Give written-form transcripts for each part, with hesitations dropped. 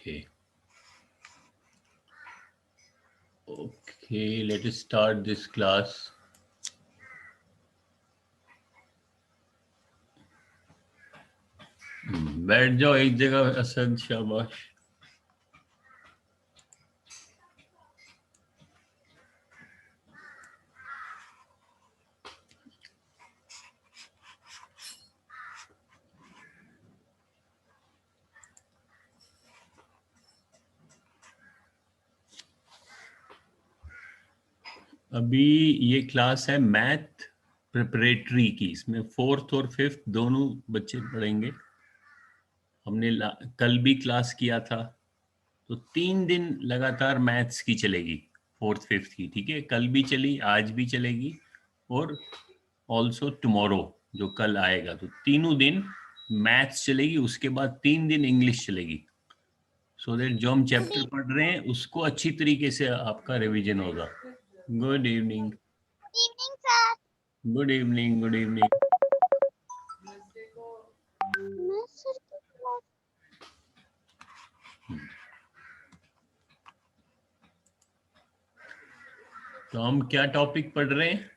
Okay. Okay, let us start this class. बैठ जाओ एक जगह असद, शाबाश। अभी ये क्लास है मैथ प्रिपरेटरी की। इसमें 4th और 5th दोनों बच्चे पढ़ेंगे। हमने कल भी क्लास किया था, तो 3 दिन लगातार मैथ्स की चलेगी, 4th 5th की। ठीक है, कल भी चली, आज भी चलेगी, और ऑल्सो टुमारो जो कल आएगा। तो तीनों दिन मैथ्स चलेगी, उसके बाद 3 दिन इंग्लिश चलेगी। सो दैट जो हम चैप्टर पढ़ रहे हैं उसको अच्छी तरीके से आपका रिवीजन होगा। Good evening. Evening sir. Good evening, good evening. तो हम क्या टॉपिक पढ़ रहे हैं?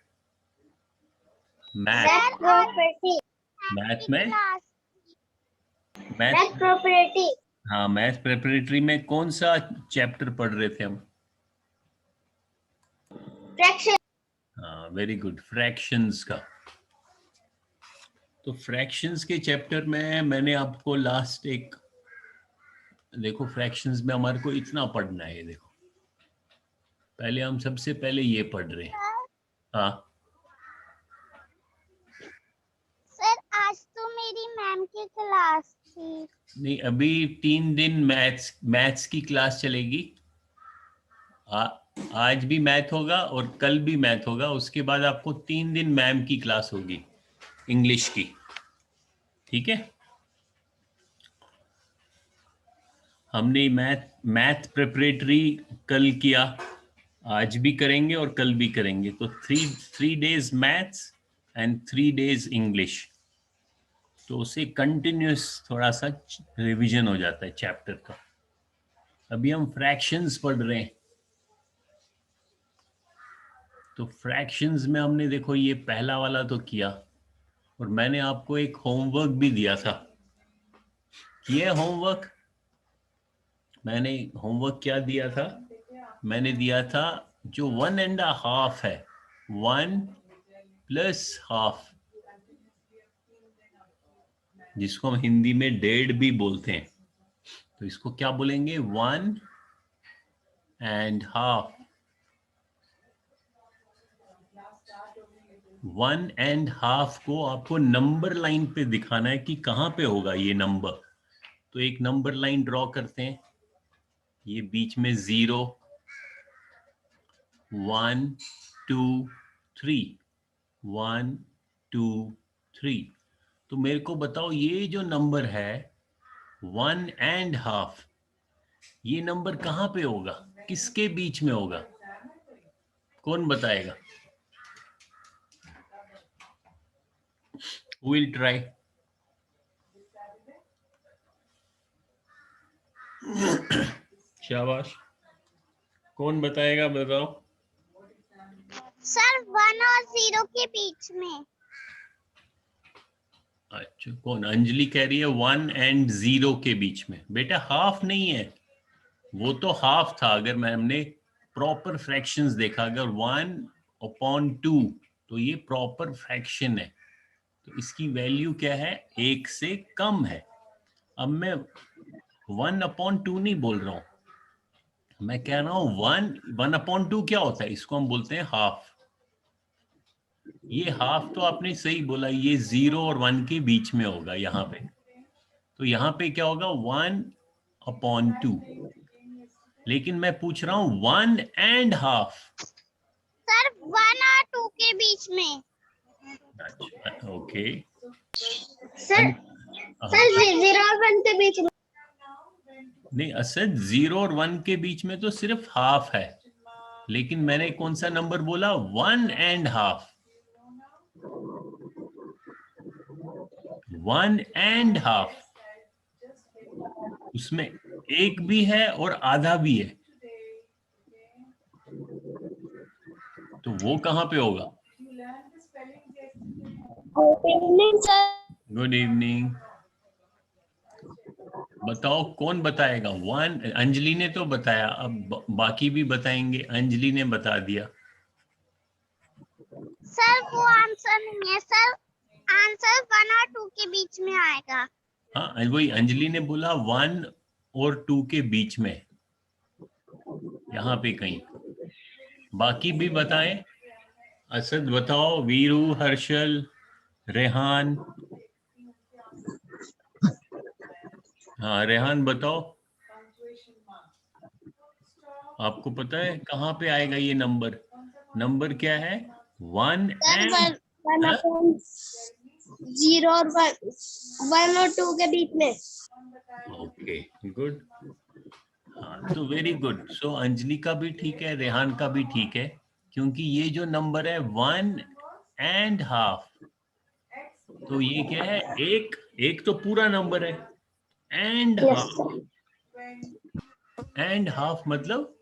मैथ। प्रॉपर्टी। मैथ में मैथ प्रॉपर्टी। हाँ, मैथ प्रिपरेटरी में कौन सा चैप्टर पढ़ रहे थे हम? फ्रैक्शन। हाँ, वेरी गुड, फ्रैक्शंस का। तो फ्रैक्शंस के चैप्टर में मैंने आपको लास्ट एक, देखो फ्रैक्शंस में हमारे को इतना पढ़ना है। देखो पहले हम सबसे पहले ये पढ़ रहे हैं। हाँ सर आज तो मेरी मैम की क्लास थी। नहीं, अभी 3 दिन मैथ्स की क्लास चलेगी। आज भी मैथ होगा और कल भी मैथ होगा। उसके बाद आपको 3 दिन मैम की क्लास होगी, इंग्लिश की। ठीक है, हमने मैथ प्रिपरेटरी कल किया, आज भी करेंगे और कल भी करेंगे। तो three days maths and 3 days English. तो उससे कंटिन्यूस थोड़ा सा रिवीजन हो जाता है चैप्टर का। अभी हम फ्रैक्शंस पढ़ रहे हैं। तो फ्रैक्शंस में हमने देखो ये पहला वाला तो किया, और मैंने आपको एक होमवर्क भी दिया था। किए होमवर्क? मैंने होमवर्क क्या दिया था? मैंने दिया था जो 1.5 है, 1+1/2, जिसको हम हिंदी में 1.5 भी बोलते हैं। तो इसको क्या बोलेंगे? 1.5। 1.5 को आपको नंबर लाइन पे दिखाना है कि कहाँ पे होगा ये नंबर। तो एक नंबर लाइन ड्रॉ करते हैं। ये बीच में 0, 1, 2, 3, 1, 2, 3। तो मेरे को बताओ ये जो नंबर है 1.5, ये नंबर कहाँ पे होगा, किसके बीच में होगा? कौन बताएगा? Who will try? शाबाश, कौन बताएगा, बताओ। सर 1 और 0 के बीच में। अच्छा, कौन? अंजलि कह रही है 1 और 0 के बीच में। बेटा हाफ नहीं है, वो तो हाफ था अगर हमने प्रॉपर फ्रैक्शंस देखा। अगर 1/2 तो ये प्रॉपर फ्रैक्शन है, तो इसकी वैल्यू क्या है? 1 से कम है। अब मैं 1/2 नहीं बोल रहा हूं, मैं कह रहा हूं 1/2 क्या होता है? इसको हम बोलते हैं हाफ। ये हाफ तो आपने सही बोला, ये 0 और 1 के बीच में होगा यहाँ पे। तो यहाँ पे क्या होगा? 1/2। लेकिन मैं पूछ रहा हूँ 1.5। सर 1 और 2 के बीच में। अच्छा, ओके। सर 0 और 1 के बीच में। नहीं असद, 0 और 1 के बीच में तो सिर्फ हाफ है, लेकिन मैंने कौन सा नंबर बोला? 1.5। 1.5 उसमें एक भी है और आधा भी है, तो वो कहाँ पे होगा? Good evening. बताओ कौन बताएगा? वन, अंजलि ने तो बताया, अब बाकी भी बताएंगे। अंजलि ने बता दिया। सर वो आंसर नहीं है सर, आंसर 1 और 2 के बीच में आएगा। हाँ वही अंजलि ने बोला 1 और 2 के बीच में, यहाँ पे कहीं। बाकी भी बताएं। असद बताओ, वीरू, हर्षल, रेहान। हाँ रेहान बताओ, आपको पता है कहाँ पे आएगा ये नंबर? नंबर क्या है? 1 एंड 0 और 1 और 2 के बीच में। Okay good. हाँ तो वेरी गुड। सो अंजलि का भी ठीक है, रेहान का भी ठीक है, क्योंकि ये जो नंबर है 1.5, तो ये क्या है? एक, एक तो पूरा नंबर है, एंड हाफ। एंड हाफ मतलब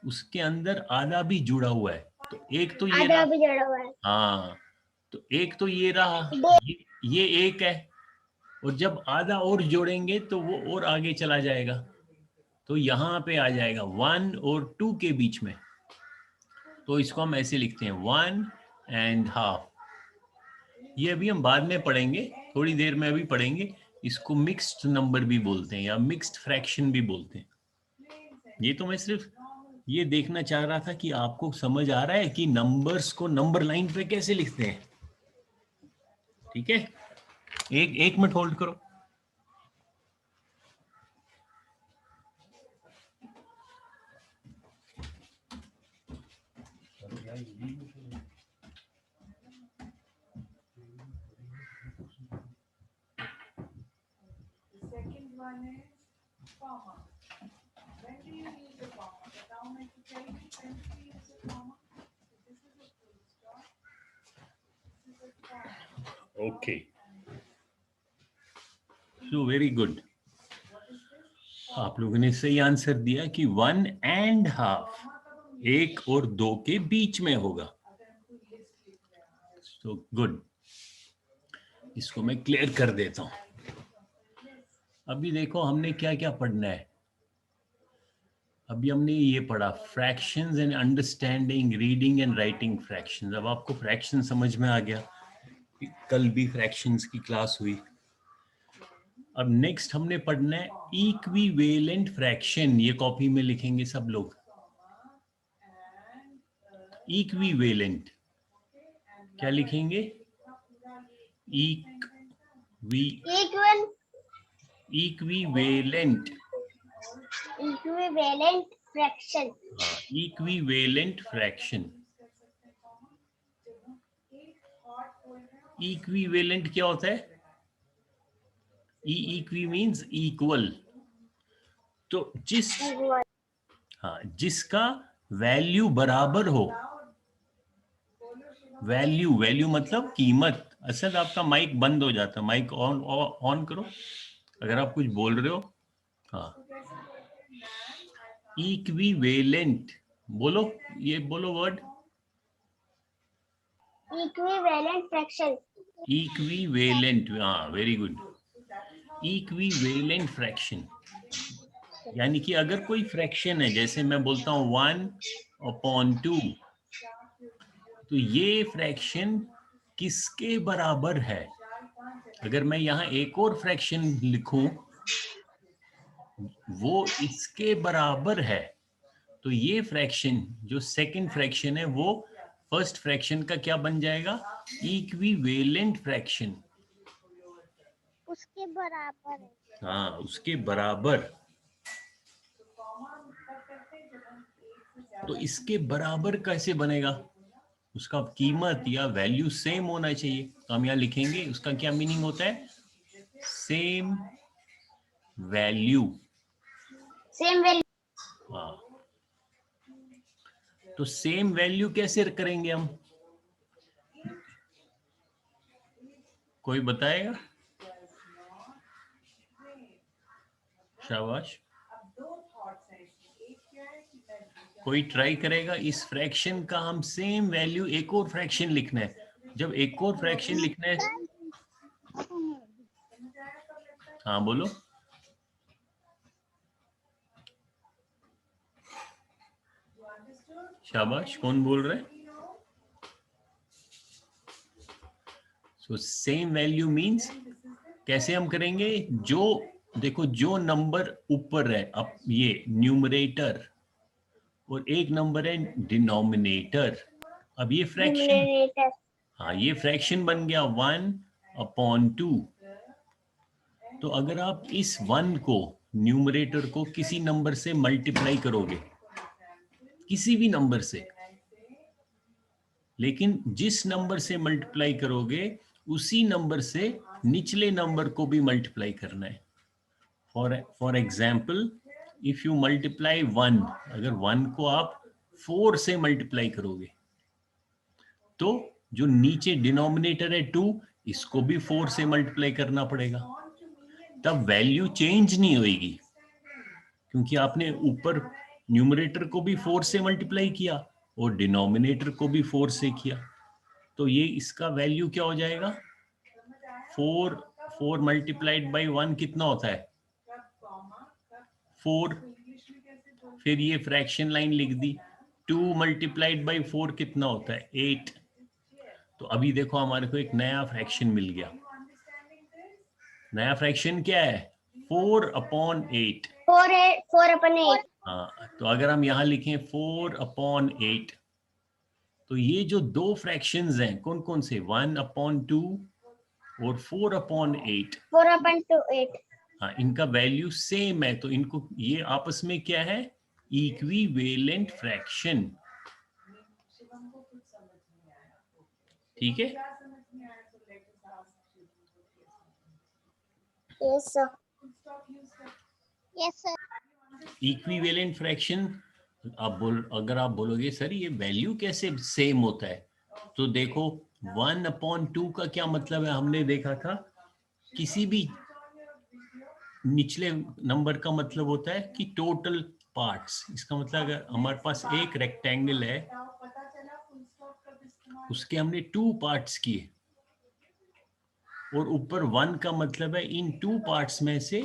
उसके अंदर आधा भी जुड़ा हुआ है, तो एक तो ये आधा रहा। भी जुड़ा हुआ है। हाँ तो एक तो ये रहा, ये एक है, और जब आधा और जोड़ेंगे तो वो और आगे चला जाएगा, तो यहाँ पे आ जाएगा 1 और 2 के बीच में। तो इसको हम ऐसे लिखते हैं 1.5। ये अभी हम बाद में पढ़ेंगे, थोड़ी देर में अभी पढ़ेंगे। इसको मिक्स्ड नंबर भी बोलते हैं या मिक्स्ड फ्रैक्शन भी बोलते हैं। ये तो मैं सिर्फ ये देखना चाह रहा था कि आपको समझ आ रहा है कि नंबर्स को नंबर लाइन पे कैसे लिखते हैं। ठीक है, एक मिनट होल्ड करो। Okay, so very good. आप लोगों ने सही आंसर दिया कि 1.5 1 और 2 के बीच में होगा। सो गुड, इसको मैं क्लियर कर देता हूं। अभी देखो हमने क्या क्या पढ़ना है। अभी हमने ये पढ़ा fractions and understanding reading and writing fractions. अब आपको फ्रैक्शन समझ में आ गया, कल भी फ्रैक्शंस की क्लास हुई। अब नेक्स्ट हमने पढ़ना है इक्विवेलेंट फ्रैक्शन। ये कॉपी में लिखेंगे सब लोग, इक्विवेलेंट। क्या लिखेंगे? इक्विवेलेंट। Equivalent fraction. हाँ, इक्विवेलेंट फ्रैक्शन। इक्विवेलेंट क्या होता है? Equi means equal. तो जिसका वैल्यू बराबर हो। वैल्यू मतलब कीमत। असल आपका माइक बंद हो जाता है, माइक ऑन करो अगर आप कुछ बोल रहे हो। हाँ, इक्विवेलेंट बोलो, ये बोलो वर्ड, इक्विवेलेंट फ्रैक्शन। इक्विवेलेंट। हाँ वेरी गुड, इक्विवेलेंट फ्रैक्शन। यानी कि अगर कोई फ्रैक्शन है, जैसे मैं बोलता हूँ 1/2, तो ये फ्रैक्शन किसके बराबर है? अगर मैं यहाँ एक और फ्रैक्शन लिखूं, वो इसके बराबर है, तो ये फ्रैक्शन जो सेकंड फ्रैक्शन है वो फर्स्ट फ्रैक्शन का क्या बन जाएगा? Equivalent fraction. उसके बराबर है। हाँ उसके बराबर। तो इसके बराबर कैसे बनेगा? उसका कीमत या वैल्यू सेम होना चाहिए, तो हम यहाँ लिखेंगे उसका क्या मीनिंग होता है? Same value. Same value. हाँ, तो सेम वैल्यू कैसे करेंगे हम? कोई बताएगा? शाबाश। कोई ट्राई करेगा? इस फ्रैक्शन का हम सेम वैल्यू एक और फ्रैक्शन लिखना है। जब एक और फ्रैक्शन लिखना है, हाँ बोलो। शाबाश, कौन बोल रहा है? सो सेम वैल्यू मींस कैसे हम करेंगे? जो देखो, जो नंबर ऊपर है, अब ये न्यूमरेटर और एक नंबर है डिनोमिनेटर। अब ये फ्रैक्शन, हाँ ये फ्रैक्शन बन गया 1/2। तो अगर आप इस 1 को, न्यूमरेटर को किसी नंबर से मल्टीप्लाई करोगे, किसी भी नंबर से, लेकिन जिस नंबर से मल्टीप्लाई करोगे उसी नंबर से निचले नंबर को भी मल्टीप्लाई करना है। For example, if you multiply 1, अगर 1 को आप 4 से मल्टीप्लाई करोगे तो जो नीचे डिनोमिनेटर है 2, इसको भी 4 से मल्टीप्लाई करना पड़ेगा। तब वैल्यू चेंज नहीं होगी, क्योंकि आपने ऊपर न्यूमरेटर को भी 4 से मल्टीप्लाई किया और डिनोमिनेटर को भी 4 से किया। तो ये इसका वैल्यू क्या हो जाएगा? 4 मल्टीप्लाइड बाई 1 कितना होता है? 4। फिर ये फ्रैक्शन लाइन लिख दी। 2 मल्टीप्लाइड बाई 4 कितना होता है? 8। तो अभी देखो हमारे को एक नया फ्रैक्शन मिल गया। नया फ्रैक्शन क्या है? 4/8। 4/8। हाँ, तो अगर हम यहाँ लिखें 4/8, तो ये जो दो फ्रैक्शंस हैं कौन कौन से? 1/2 और 4/8। 4/8। हाँ, इनका वैल्यू सेम है, तो इनको, ये आपस में क्या है? Equivalent fraction. ठीक है? Yes sir. Yes sir. Equivalent fraction, अगर आप बोलोगे सर ये वैल्यू कैसे सेम होता है, तो देखो 1/2 का क्या मतलब है? हमने देखा था किसी भी निचले नंबर का मतलब होता है कि टोटल पार्ट्स। इसका मतलब अगर हमारे पास एक रेक्टेंगल है, उसके हमने 2 पार्ट्स किए, और ऊपर 1 का मतलब है इन 2 पार्ट्स में से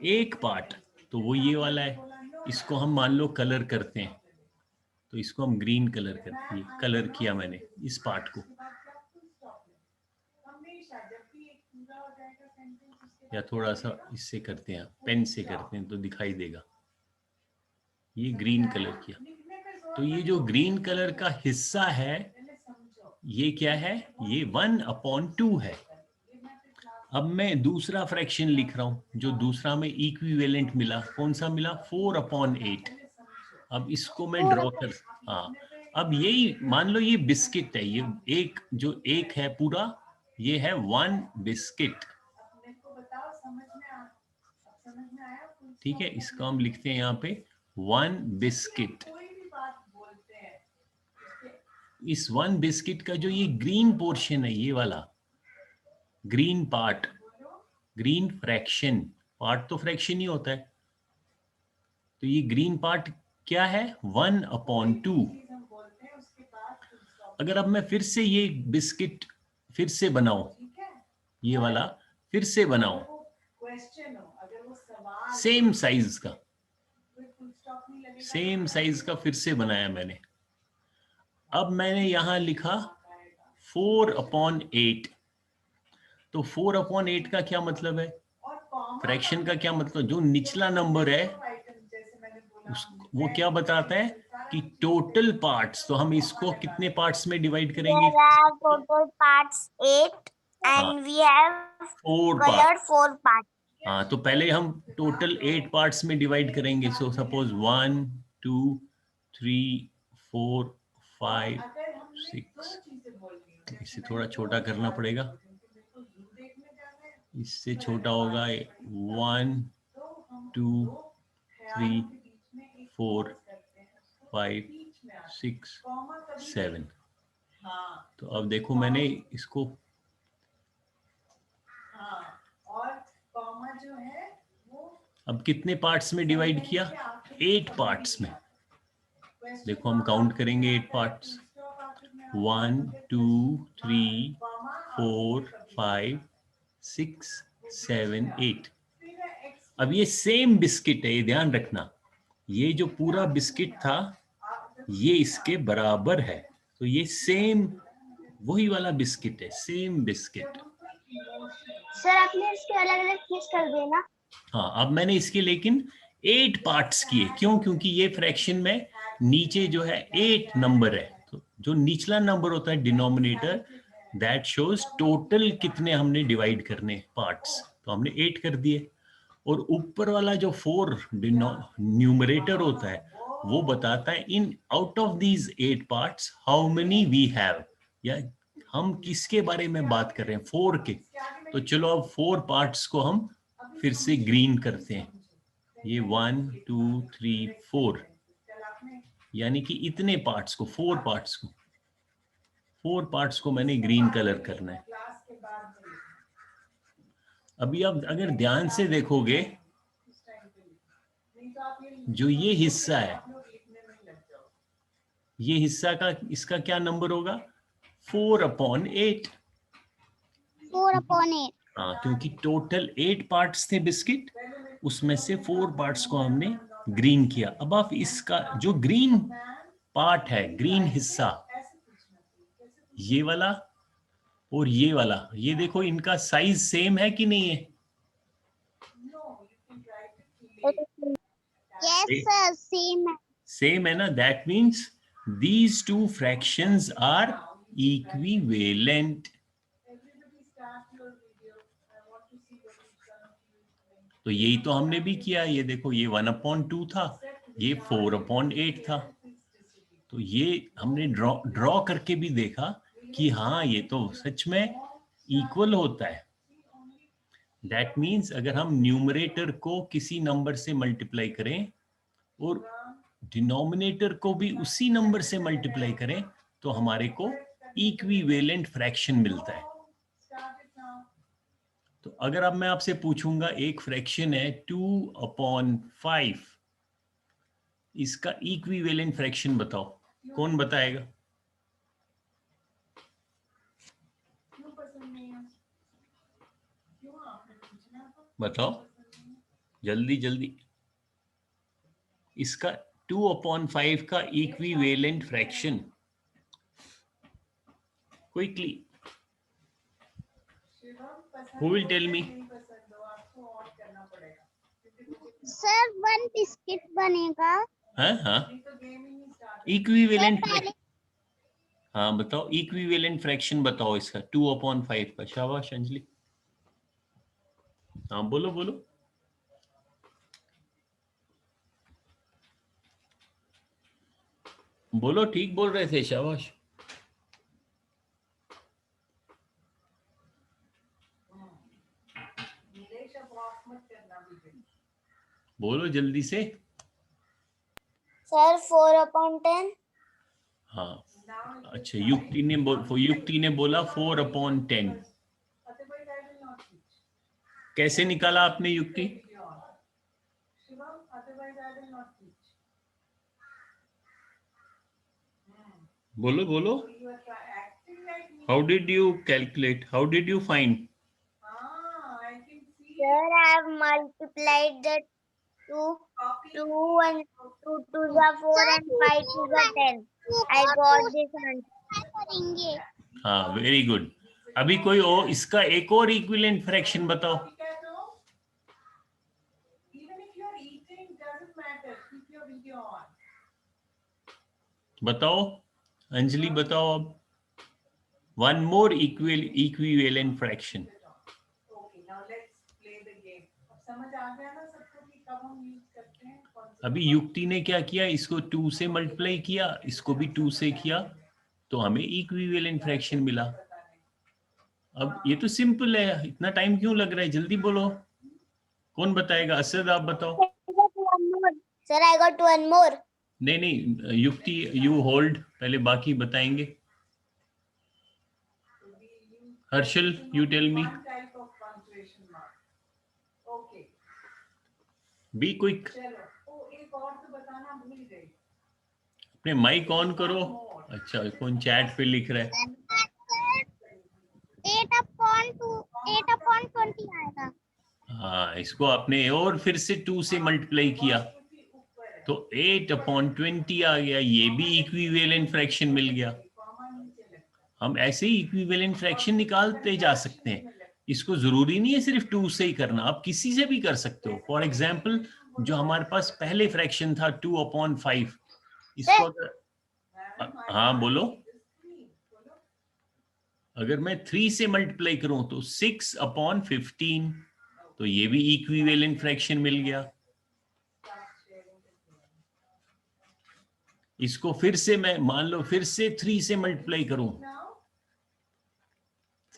एक पार्ट, तो वो ये वाला है। इसको हम मान लो कलर करते हैं, तो इसको हम ग्रीन कलर करते हैं। कलर किया मैंने इस पार्ट को, या थोड़ा सा इससे करते हैं, पेन से करते हैं तो दिखाई देगा। ये ग्रीन कलर किया, तो ये जो ग्रीन कलर का हिस्सा है ये क्या है? ये 1/2 है। अब मैं दूसरा फ्रैक्शन लिख रहा हूं, जो दूसरा में इक्विवेलेंट मिला, कौन सा मिला? 4/8। अब इसको मैं ड्रॉ कर, हाँ, अब यही मान लो ये बिस्किट है, ये एक जो एक है पूरा, ये है 1 बिस्किट। ठीक है, इसको हम लिखते हैं यहाँ पे 1 बिस्किट। इस 1 बिस्किट का जो ये ग्रीन पोर्शन है, ये वाला green part, green fraction, part तो फ्रैक्शन ही होता है, तो ये ग्रीन पार्ट क्या है? 1/2। अगर अब मैं फिर से ये बिस्किट फिर से बनाऊं, ये वाला फिर से बनाऊं, सेम साइज का, सेम साइज का फिर से बनाया मैंने। अब मैंने यहां लिखा 4/8। तो 4/8 का क्या मतलब है? फ्रैक्शन का क्या मतलब? जो निचला नंबर है वो क्या बताता है कि टोटल पार्ट्स, तो हम इसको कितने पार्ट्स में डिवाइड करेंगे? Total parts 8 and we have 4 colored 4 parts. हाँ, तो पहले हम टोटल 8 पार्ट्स में डिवाइड करेंगे। सो सपोज 1 2 3 4 5 6, इसे थोड़ा छोटा करना पड़ेगा, इससे छोटा होगा 1 2 3 4 5 6 7। तो अब देखो मैंने इसको, अब कितने पार्ट्स में डिवाइड किया? 8 पार्ट्स में। देखो हम काउंट करेंगे 8 पार्ट्स, 1 2 3 4 5 6 7 8। अब ये सेम बिस्किट है, ये ध्यान रखना, ये जो पूरा बिस्किट था ये इसके बराबर है, तो ये सेम वही वाला बिस्किट है, सेम बिस्किट। सर आपने इसके अलग अलग पीस कर दिए ना? हाँ, अब मैंने इसके लेकिन 8 पार्ट्स किए, क्यों? क्योंकि ये फ्रैक्शन में नीचे जो है 8 नंबर है, तो जो निचला नंबर होता है डिनोमिनेटर, दैट शोज टोटल कितने हमने डिवाइड करने पार्ट्स, तो हमने 8 कर दिए। और ऊपर वाला जो 4 न्यूमरेटर होता है वो बताता है इन out of these 8 parts how many we have, या हम किसके बारे में बात कर रहे हैं, 4 के। तो चलो अब 4 पार्ट्स को हम फिर से ग्रीन करते हैं, ये 1 2 3 4, यानी कि इतने पार्ट्स को, 4 पार्ट्स को मैंने ग्रीन कलर करना है। अभी आप अगर ध्यान से देखोगे, जो ये हिस्सा है, ये हिस्सा का इसका क्या नंबर होगा, 4/8। 4/8। हाँ, क्योंकि टोटल 8 पार्ट्स थे बिस्किट, उसमें से 4 पार्ट्स को हमने ग्रीन किया। अब आप इसका जो ग्रीन पार्ट है, ग्रीन हिस्सा, ये वाला और ये वाला, ये देखो इनका साइज सेम है कि नहीं है? यस सर, सेम है। सेम है ना, that means these two fractions are equivalent. तो यही तो हमने भी किया, ये देखो ये 1/2 था, ये 4/8 था, तो ये हमने ड्रॉ करके भी देखा कि हाँ ये तो सच में इक्वल होता है। दैट मीन्स अगर हम न्यूमरेटर को किसी नंबर से मल्टीप्लाई करें और डिनोमिनेटर को भी उसी नंबर से मल्टीप्लाई करें, तो हमारे को इक्विवेलेंट फ्रैक्शन मिलता है। तो अगर अब मैं आपसे पूछूंगा, एक फ्रैक्शन है 2/5, इसका इक्विवेलेंट फ्रैक्शन बताओ, कौन बताएगा? बताओ जल्दी जल्दी, इसका 2/5 का equivalent fraction, quickly, who will tell me? Sir 1 biscuit बनेगा। हाँ, इक्विवेलेंट पहले फ्रैक्शन, हाँ बताओ, इक्विवेलेंट फ्रैक्शन बताओ इसका 2/5 का। शाबाश अंजलि, हाँ बोलो बोलो। बोलो, ठीक बोल रहे थे, शाबाश। बोलो जल्दी से। सर 4/10। हाँ, अच्छा, युक्ति ने बोला 4/10। कैसे निकाला आपने युक्ति? बोलो बोलो, how did you calculate, how did you find? Sir, I have multiplied the 2 and 2 to the 4 and 5 to the 10. I got this answer. हाँ, वेरी गुड। अभी कोई इसका एक और इक्विवेलेंट फ्रैक्शन बताओ। बताओ अंजलि, बताओ अब, वन मोर इक्विवेलेंट फ्रैक्शन। अभी युक्ति ने क्या किया, इसको 2 से मल्टीप्लाई किया, इसको भी 2 से किया, तो हमें इक्विवेलेंट फ्रैक्शन मिला। अब ये तो सिंपल है, इतना टाइम क्यों लग रहा है, जल्दी बोलो, कौन बताएगा? असद आप बताओ। Sir, I got one more. नहीं नहीं, युक्ति यू होल्ड, पहले बाकी बताएंगे। Harshal, you tell me, be quick. अपने माइक ऑन करो। अच्छा, कौन चैट पे लिख रहा है? 8/20 आएगा। हाँ, इसको आपने और फिर से 2 से मल्टीप्लाई किया तो 8/20 आ गया। ये भी इक्विवेलेंट फ्रैक्शन मिल गया। हम ऐसे ही इक्विवेलेंट फ्रैक्शन निकालते जा सकते हैं। इसको जरूरी नहीं है सिर्फ 2 से ही करना, आप किसी से भी कर सकते हो। फॉर एग्जाम्पल, जो हमारे पास पहले फ्रैक्शन था 2/5, इसको अगर, हाँ बोलो, अगर मैं 3 से मल्टीप्लाई करूं तो 6/15, तो ये भी इक्विवेलेंट फ्रैक्शन मिल गया। इसको फिर से मैं मान लो फिर से 3 से मल्टीप्लाई करूं,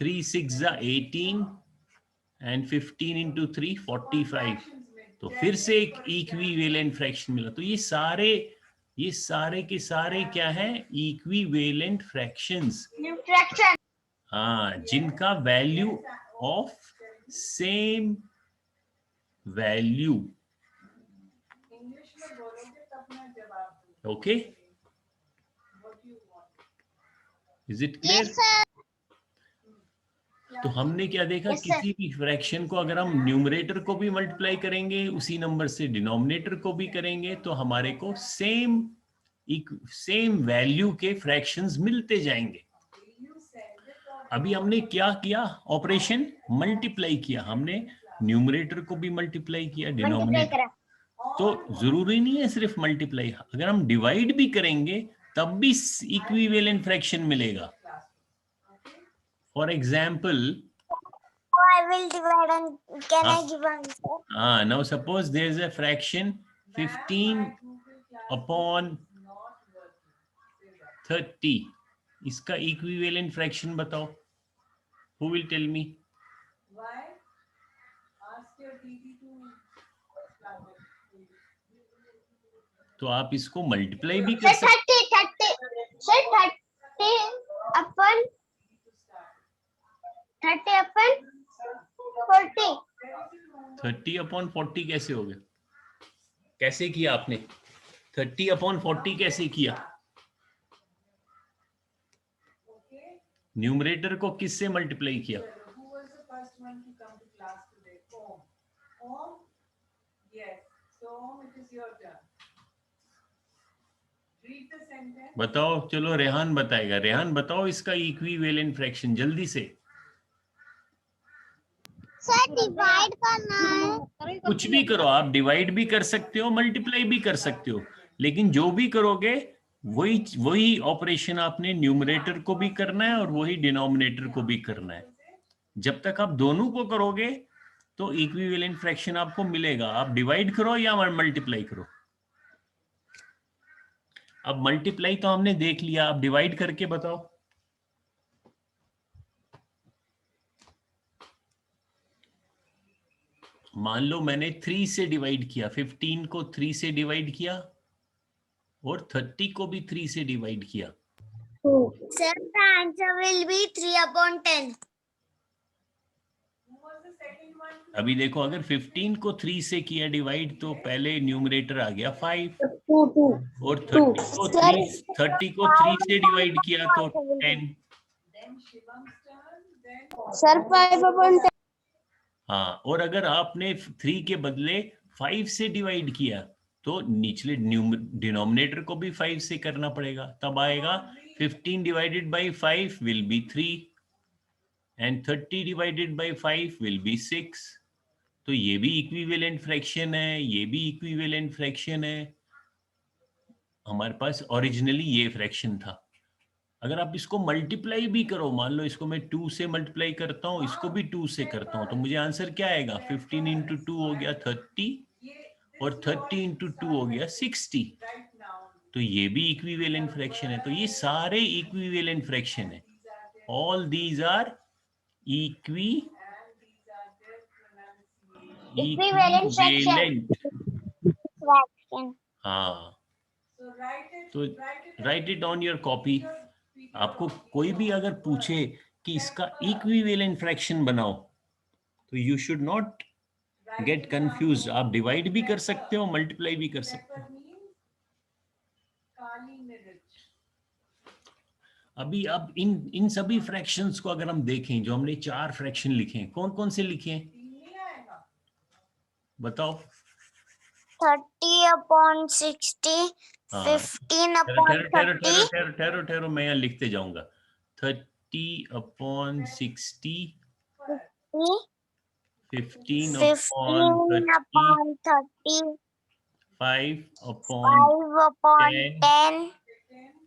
3 6 18 एंड 15 इंटू 3 45, तो फिर से एक इक्विवेलेंट फ्रैक्शन मिला। तो ये सारे के सारे क्या है? Equivalent fractions. हाँ, जिनका value of same value. Okay, is it clear? तो हमने क्या देखा? किसी भी फ्रैक्शन को अगर हम न्यूमरेटर को भी मल्टीप्लाई करेंगे उसी नंबर से डिनोमिनेटर को भी करेंगे तो हमारे को सेम वैल्यू के फ्रैक्शंस मिलते जाएंगे। अभी हमने क्या किया? ऑपरेशन मल्टीप्लाई किया। हमने न्यूमरेटर को भी मल्टीप्लाई किया, डिनोमिनेटर। तो जरूरी नहीं है सिर्फ मल्टीप्लाई, अगर हम डिवाइड भी करेंगे तब भी इक्विवेलेंट फ्रैक्शन मिलेगा। For example, I will divide and can I give answer? now suppose there is a fraction 15/30, इसका इक्विवेलेंट फ्रैक्शन बताओ। Who will tell me? तो आप इसको मल्टीप्लाई भी कर सकते। 30/40 कैसे हो गया? कैसे किया आपने? 30/40 कैसे किया? न्यूमरेटर को किससे मल्टीप्लाई किया? बताओ, चलो रेहान बताएगा। रेहान बताओ इसका इक्विवेलेंट फ्रैक्शन जल्दी से। सर डिवाइड करना है। कुछ भी करो, आप डिवाइड भी कर सकते हो, मल्टीप्लाई भी कर सकते हो, लेकिन जो भी करोगे वही ऑपरेशन आपने न्यूमरेटर को भी करना है और वही डिनोमिनेटर को भी करना है। जब तक आप दोनों को करोगे तो इक्विवेलेंट फ्रैक्शन आपको मिलेगा। आप डिवाइड करो या मल्टीप्लाई करो। अब मल्टीप्लाई तो हमने देख लिया, अब डिवाइड करके बताओ। मान लो मैंने 3 से डिवाइड किया, 15 को 3 से डिवाइड किया और 30 को भी 3 से डिवाइड किया। Sir, the answer will be 3/10. अभी देखो, अगर 15 को 3 से किया डिवाइड तो पहले न्यूमरेटर आ गया 5 और 30 को 3 से डिवाइड किया तो 10। सर 5/10. हाँ, और अगर आपने 3 के बदले 5 से डिवाइड किया तो निचले डिनोमिनेटर को भी 5 से करना पड़ेगा, तब आएगा 15 divided by 5 will be 3 and 30 divided by 5 will be 6। तो ये भी इक्विवेलेंट फ्रैक्शन है, ये भी इक्विवेलेंट फ्रैक्शन है। हमारे पास ओरिजिनली ये फ्रैक्शन था। अगर आप इसको मल्टीप्लाई भी करो, मान लो इसको मैं 2 से मल्टीप्लाई करता हूँ, इसको भी 2 से करता हूँ, तो मुझे आंसर क्या आएगा? 15 इंटू 2 हो गया 30 और 30 इंटू 2 हो गया 60। तो ये भी इक्विवेलेंट फ्रैक्शन है। तो ये सारे इक्विवेलेंट फ्रैक्शन है। All these are equivalent. हाँ, तो write it on your copy. आपको कोई भी अगर पूछे कि इसका इक्विवेलेंट फ्रैक्शन बनाओ तो you should not get confuse. आप डिवाइड भी कर सकते हो, मल्टीप्लाई भी कर सकते हो। अभी अब इन सभी फ्रैक्शंस को अगर हम देखें, जो हमने 4 फ्रैक्शन लिखे हैं, कौन कौन से लिखे हैं बताओ? 30/60, 15/30. ठहरो, मैं यहाँ लिखते जाऊंगा। 30/60, 15/30, 5/10,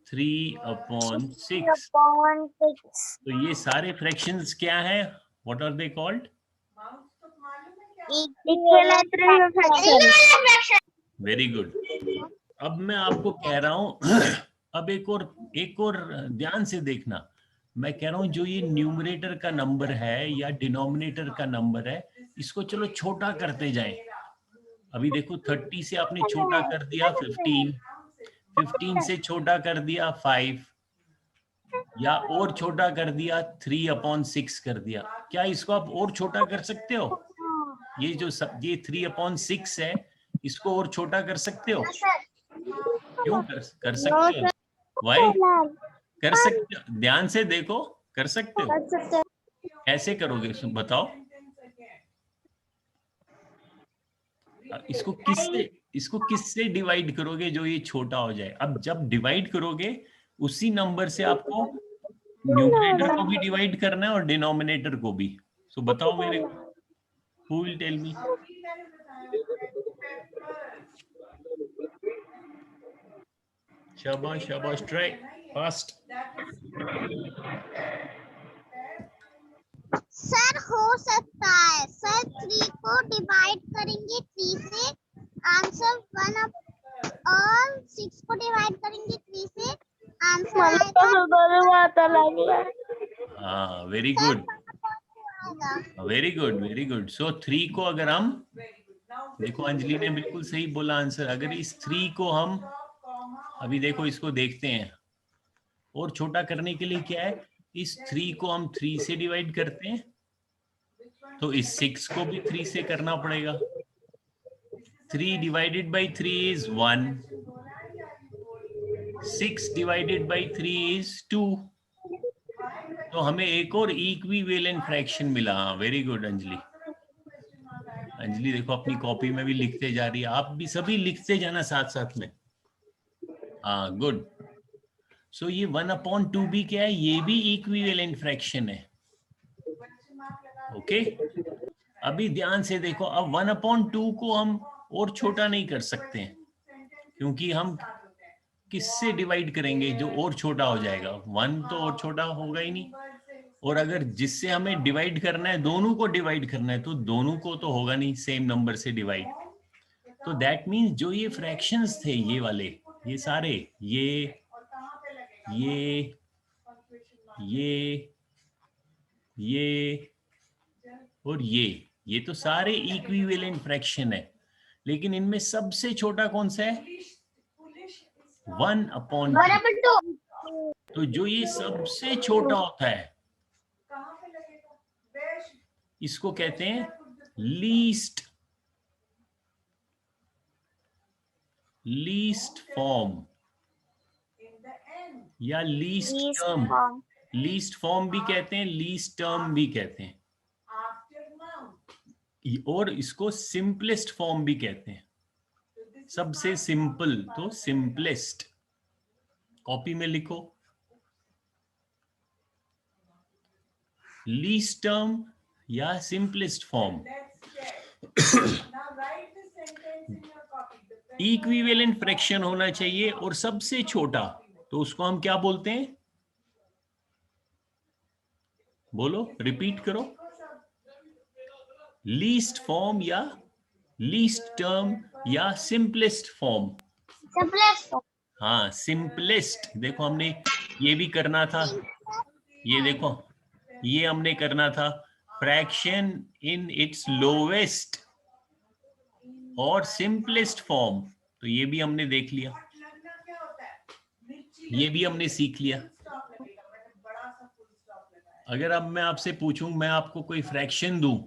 3/6। तो ये सारे फ्रैक्शंस क्या हैं? What are they called? Very good. अब मैं आपको कह रहा हूं अब एक और ध्यान से देखना। मैं कह रहा हूं जो ये न्यूमरेटर का नंबर है या डिनोमिनेटर का नंबर है, इसको चलो छोटा करते जाएं। अभी देखो 30 से आपने छोटा कर दिया 15, 15 से छोटा कर दिया 5, या और छोटा कर दिया 3/6 कर दिया। क्या इसको आप और छोटा कर सकते हो? ये जो ये 3/6 है, इसको और छोटा कर सकते हो? क्यों कर सकते हो? वाई कर सकते हो? ध्यान से देखो, कर सकते हो। कैसे करोगे बताओ? इसको किससे डिवाइड करोगे जो ये छोटा हो जाए? अब जब डिवाइड करोगे उसी नंबर से आपको न्यूमरेटर को भी डिवाइड करना है और डिनोमिनेटर को भी। सो बताओ मेरे को, हु विल टेल मी? शाबाश शाबाश, ट्राई फास्ट। सर हो सकता है सर 3 को डिवाइड करेंगे 3 से आंसर 1 और 6 को डिवाइड करेंगे 3 से आंसर आएगा। हाँ, very good, very good, very good. So 3 को अगर हम देखो, अंजलि ने बिल्कुल सही बोला आंसर। अगर इस 3 को हम अभी देखो, इसको देखते हैं और छोटा करने के लिए क्या है, इस 3 को हम 3 से डिवाइड करते हैं, तो इस 6 को भी 3 से करना पड़ेगा। 3 divided by 3 is 1, 6 divided by 3 is 2। तो हमें एक और इक्विवेलेंट फ्रैक्शन मिला। Very good Anjali. अंजलि देखो अपनी कॉपी में भी लिखते जा रही है, आप भी सभी लिखते जाना साथ साथ में। हाँ, गुड। सो ये 1/2 भी क्या है? ये भी इक्विवेलेंट फ्रैक्शन है। ओके, अभी ध्यान से देखो। अब 1/2 को हम और छोटा नहीं कर सकते हैं, क्योंकि हम किससे डिवाइड करेंगे जो और छोटा हो जाएगा? 1 तो और छोटा होगा ही नहीं। और अगर जिससे हमें डिवाइड करना है, दोनों को डिवाइड करना है, तो दोनों को तो होगा नहीं सेम नंबर से डिवाइड। तो दैट मीन्स जो ये फ्रैक्शंस थे, ये वाले, ये सारे, ये और ये तो सारे इक्विवेलेंट फ्रैक्शन है। लेकिन इनमें सबसे छोटा कौन सा है? 1/2। तो जो ये सबसे छोटा होता है, इसको कहते हैं लीस्ट फॉर्म या लीस्ट टर्म। लीस्ट फॉर्म भी कहते हैं, लीस्ट टर्म भी कहते हैं, और इसको सिंपलेस्ट फॉर्म भी कहते हैं। सबसे सिंपल तो सिंपलेस्ट। कॉपी में लिखो, लीस्ट टर्म या सिंपलेस्ट फॉर्म। इक्विवेलेंट फ्रैक्शन होना चाहिए और सबसे छोटा, तो उसको हम क्या बोलते हैं? बोलो, रिपीट करो। लीस्ट फॉर्म या लीस्ट टर्म या सिंपलेस्ट फॉर्म? हाँ, सिंपलेस्ट। देखो हमने ये भी करना था, ये देखो, ये हमने करना था फ्रैक्शन इन इट्स लोवेस्ट और सिंपलेस्ट फॉर्म। तो ये भी हमने देख लिया, ये भी हमने सीख लिया। अगर अब मैं आपसे पूछूं, मैं आपको कोई फ्रैक्शन दूं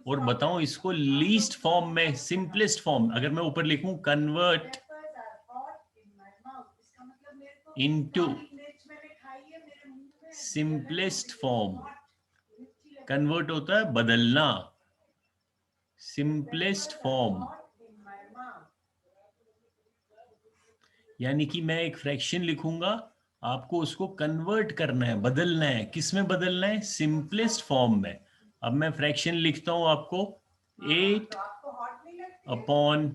और बताऊं इसको लीस्ट फॉर्म में सिंपलेस्ट फॉर्म, अगर मैं ऊपर लिखूं convert into simplest form, convert होता है बदलना, सिंपलेस्ट फॉर्म यानी कि मैं एक फ्रैक्शन लिखूंगा, आपको उसको कन्वर्ट करना है, बदलना है। किस में बदलना है? सिंपलेस्ट फॉर्म में। अब मैं फ्रैक्शन लिखता हूं आपको 8 अपॉन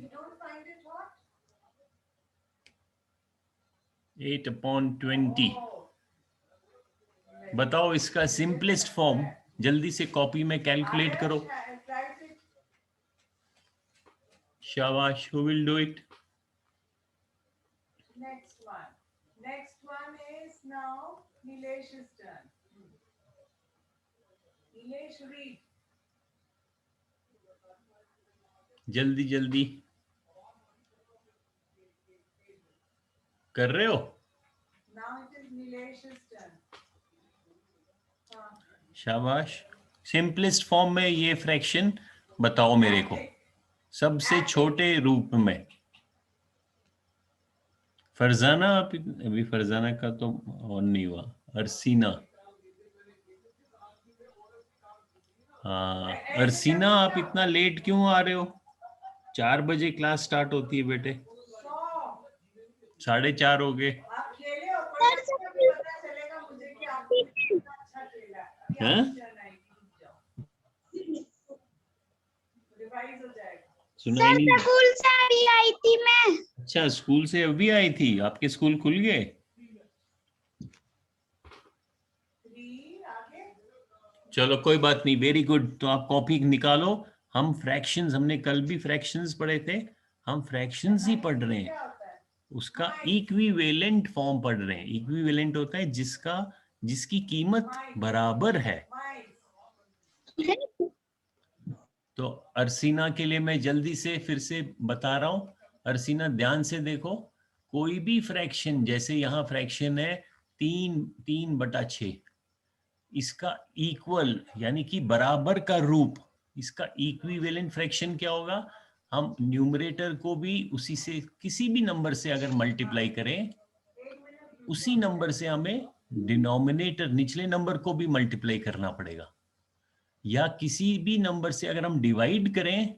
20। बताओ इसका सिंपलेस्ट फॉर्म, जल्दी से कॉपी में कैलकुलेट करो। शाबाश, who will do it? Next one is now Nilesh's turn. Nilesh, read. जल्दी जल्दी कर रहे हो? Now it is Nilesh's turn. शाबाश। सिंपलेस्ट फॉर्म में ये फ्रैक्शन बताओ मेरे को, सबसे छोटे रूप में। फरजाना, आप अभी फरजाना का तो ऑन नहीं हुआ। अरसीना, हाँ अरसीना, आप इतना लेट क्यों आ रहे हो? 4 बजे क्लास स्टार्ट होती है बेटे, 4:30 हो गए। आप खेले हो, पता चलेगा मुझे कि आपने कितना अच्छा खेला। हैं? रिवाइज हो जाएगा। सुनाई नहीं? स्कूल से अभी आई थी मैं। अच्छा, स्कूल से अभी आई थी? आपके स्कूल खुल गए? चलो कोई बात नहीं, वेरी गुड। तो आप कॉपी निकालो। हम फ्रैक्शंस, हमने कल भी फ्रैक्शंस पढ़े थे, हम फ्रैक्शंस ही पढ़ रहे हैं, उसका इक्विवेलेंट फॉर्म पढ़ रहे हैं। इक्विवेलेंट होता है जिसकी कीमत बराबर है। तो अरसीना के लिए मैं जल्दी से फिर से बता रहा हूं। अरसीना ध्यान से देखो, कोई भी फ्रैक्शन, जैसे यहां फ्रैक्शन है 3/6, इसका इक्वल यानी कि बराबर का रूप, इसका इक्विवेलेंट फ्रैक्शन क्या होगा? हम न्यूमरेटर को भी उसी से, किसी भी नंबर से अगर मल्टीप्लाई करें, उसी नंबर से हमें डिनोमिनेटर, निचले नंबर को भी मल्टीप्लाई करना पड़ेगा। या किसी भी नंबर से अगर हम डिवाइड करें,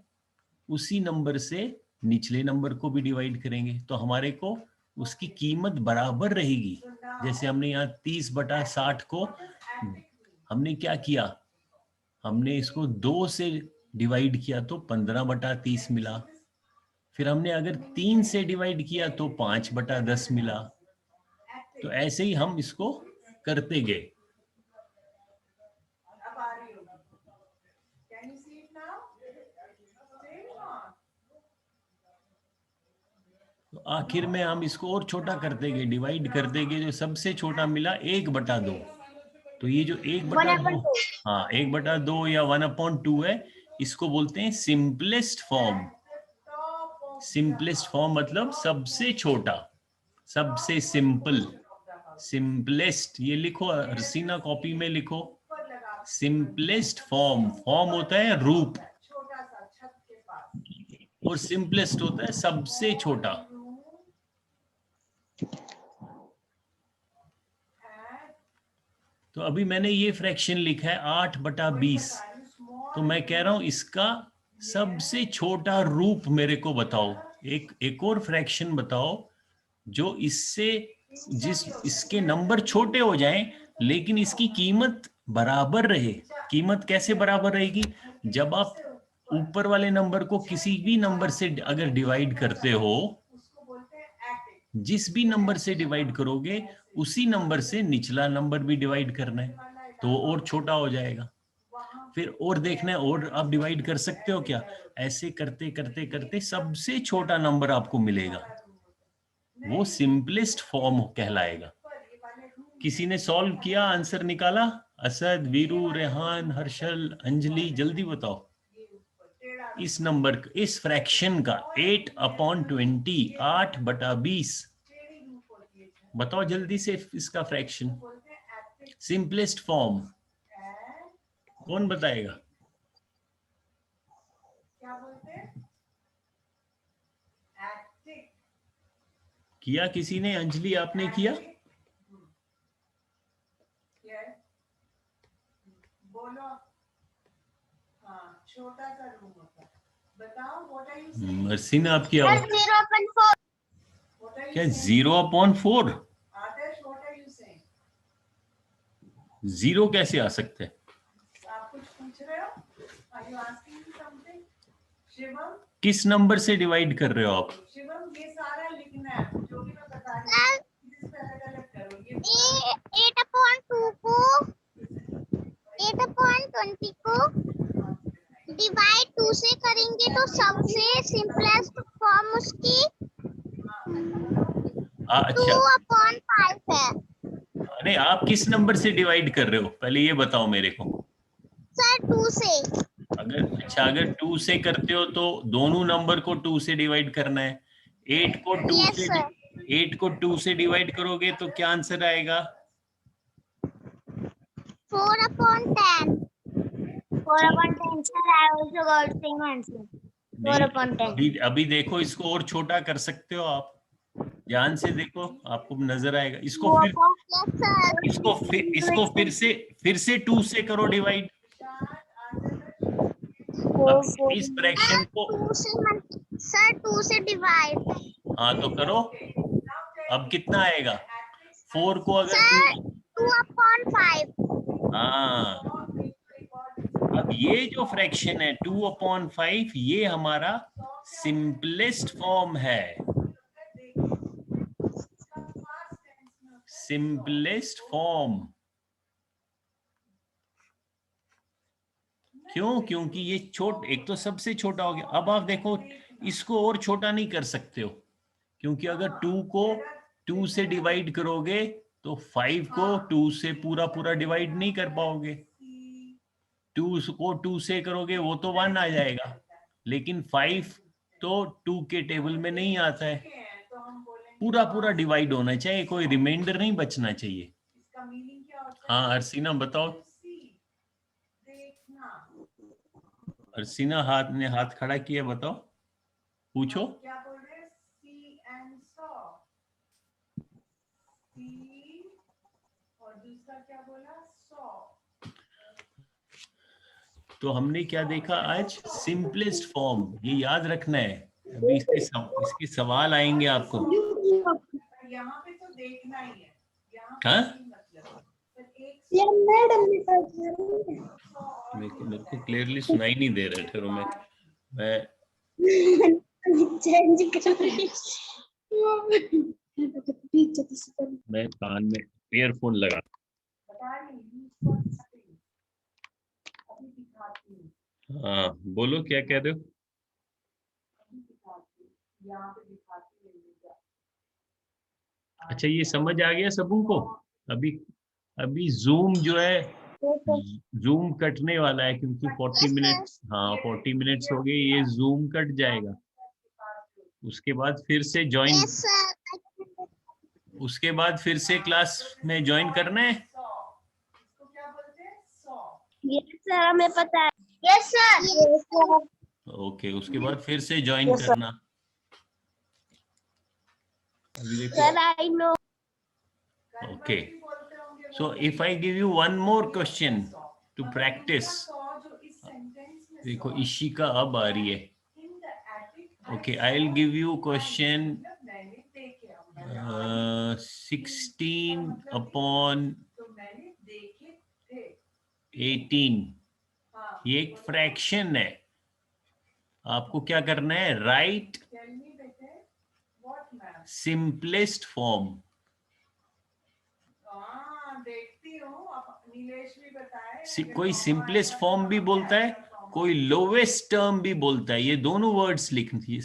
उसी नंबर से निचले नंबर को भी डिवाइड करेंगे, तो हमारे को उसकी कीमत बराबर रहेगी। जैसे हमने यहाँ 30/60 को हमने क्या किया, हमने इसको 2 से डिवाइड किया तो 15/30 मिला। फिर हमने अगर 3 से डिवाइड किया तो 5/10 मिला। तो ऐसे ही हम इसको करते गए। तो आखिर में हम इसको और छोटा करते गए, डिवाइड करते गए, जो सबसे छोटा मिला 1/2। तो ये जो 1/2, हाँ 1/2 या 1/2 है, इसको बोलते हैं सिंपलेस्ट फॉर्म। सिंपलेस्ट फॉर्म मतलब सबसे छोटा, सबसे सिंपल। सिंपलेस्ट, ये लिखो अरसीना, कॉपी में लिखो, सिंपलेस्ट फॉर्म। फॉर्म होता है रूप, और सिंपलेस्ट होता है सबसे छोटा। तो अभी मैंने ये फ्रैक्शन लिखा है 8/20, तो मैं कह रहा हूं इसका सबसे छोटा रूप मेरे को बताओ। एक और फ्रैक्शन बताओ जो इसके नंबर छोटे हो जाएं लेकिन इसकी कीमत बराबर रहे। कीमत कैसे बराबर रहेगी? जब आप ऊपर वाले नंबर को किसी भी नंबर से अगर डिवाइड करते हो, जिस भी नंबर से डिवाइड करोगे, उसी नंबर से निचला नंबर भी डिवाइड करना है, तो वो और छोटा हो जाएगा। फिर और देखना है, और आप डिवाइड कर सकते हो क्या? ऐसे करते करते करते सबसे छोटा नंबर आपको मिलेगा, वो सिंपलेस्ट फॉर्म कहलाएगा। किसी ने सॉल्व किया, आंसर निकाला? असद, वीरू, रेहान, हर्षल, अंजलि, जल्दी बताओ। इस नंबर, इस फ्रैक्शन का 8/20, 8/20, बताओ जल्दी से इसका फ्रैक्शन, सिंपलेस्ट फॉर्म। कौन बताएगा? क्या बोलते हैं? किया किसी ने? अंजलि, आपने किया? बोलो। हाँ, छोटा सा रूम होता है। बताओ, what are you saying? मर्सीना आपकी सर आवाज 0.4 What are you क्या saying? 0/4? Adarsh, what are you saying? 0 कैसे आ सकता है? आप कुछ पूछ रहे हो? Are you asking me something? Shivam, किस नंबर से डिवाइड कर रहे हो आप? शिवम, ये सारा लिखना है जो भी मैं बता रही हूँ। इससे अलग-अलग करो। ये 8/2 को 8/20 को डिवाइड 2 से करेंगे तो सबसे सिंपलेस्ट फॉर्म उसकी अच्छा 2/5 है। अरे आप किस नंबर से डिवाइड कर रहे हो पहले ये बताओ मेरे को। सर 2 से। अगर 2 से करते हो तो दोनों नंबर को 2 से डिवाइड करना है। 8 को 2 Yes, से sir. 8 को 2 से डिवाइड करोगे तो क्या आंसर आएगा? 4/10 4/10 sir I also got same answer. 4/10 अभी देखो, इसको और छोटा कर सकते हो आप, ध्यान से देखो आपको नजर आएगा। इसको फिर से 2 से करो डिवाइड। अब इस फ्रैक्शन को 2 से डिवाइड। हाँ तो करो। अब कितना आएगा? 4 को अगर सर 2/5। हाँ, अब ये जो फ्रैक्शन है 2/5 ये हमारा सिंपलेस्ट फॉर्म है। सिंपलेस्ट फॉर्म क्यों? क्योंकि ये एक तो सबसे छोटा हो गया। अब आप देखो, इसको और छोटा नहीं कर सकते हो, क्योंकि अगर 2 को 2 से डिवाइड करोगे तो 5 को 2 से पूरा डिवाइड नहीं कर पाओगे। 2 को 2 से करोगे वो तो 1 आ जाएगा, लेकिन 5 तो 2 के टेबल में नहीं आता है। पूरा डिवाइड होना चाहिए, कोई रिमाइंडर नहीं बचना चाहिए। हाँ अर्सीना बताओ। अर्सीना हाथ खड़ा किया, बताओ, पूछो। क्या बोल रहे हैं? सी एंड सॉ। सी और दूसरा क्या बोला? सॉ। तो हमने क्या देखा आज? सिंपलेस्ट फॉर्म, ये याद रखना है। अभी इसके सवाल आएंगे आपको। यहाँ पे तो देखना ही है। हाँ? मेरे को क्लियरली सुनाई नहीं दे रहा। ठहरो, मैं कान में ईयरफोन लगा। हाँ बोलो, क्या कह रहे हो? अच्छा, ये समझ आ गया सबों को? अभी जूम जो है, जूम कटने वाला है, क्योंकि 40 मिनट्स, हाँ 40 मिनट्स हो गए, ये जूम कट जाएगा। उसके बाद फिर से ज्वाइन, उसके बाद फिर से क्लास में ज्वाइन करना है। यस सर, हमें पता है। Yes sir. ओके, उसके बाद फिर से ज्वाइन करना। अभी देखो। Sir I know. Okay, so if I give you one more question to practice, देखो इशिका अब आ रही है। Okay, I'll give you question 16/18। ये एक फ्रैक्शन है। आपको क्या करना है? Right simplest form. कोई सिंपलेस्ट फॉर्म भी बोलता है, कोई लोवेस्ट टर्म भी बोलता है। ये दोनों वर्ड्स लिखनी है।